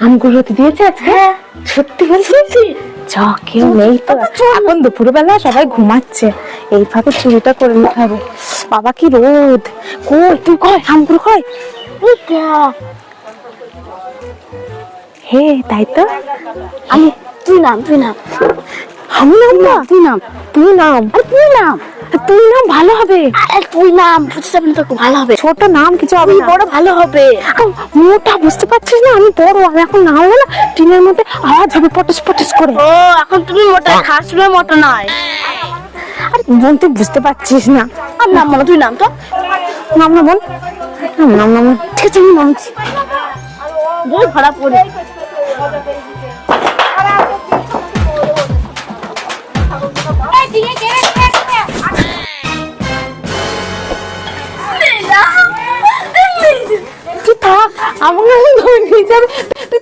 আমগুলো দিয়েছে আজকে? সত্যি বলছিস? চ, কেউ নেই তো এখন, দুপুরবেলা সবাই ঘুমাচ্ছে, এইভাবে চুরিটা করে নিতে হবে। বাবা কি রোদ! কই তুই, কয় আমগুলো কয়। হে তাই তো, আমি তুই নাম আমি নাম না, তুই নাম তুই নাম, তুই নাম তুই নাম ভালো হবে। তুই নাম বুঝতে পারবি তো ভালো হবে। ছোট নাম কিছু হবে তুই না, বড় ভালো হবে। মোটা বুঝতে পারছিস না, আমি বড়, আমি এখন নাম হলো না, টিনের মধ্যে আওয়াজ হবে পটস পটস করে। ও এখন তুমি মোটা, খাসবে মোটা নয়। আর বোন তুই বুঝতে পারছিস না। আর নাম বলো, তুই নাম তো নাম না বোন, নাম নাম ঠিক আছে, আমি নামছি। বই ধরা পড়ে তুই থাক, আমাকে ধরে নিয়ে যাবে।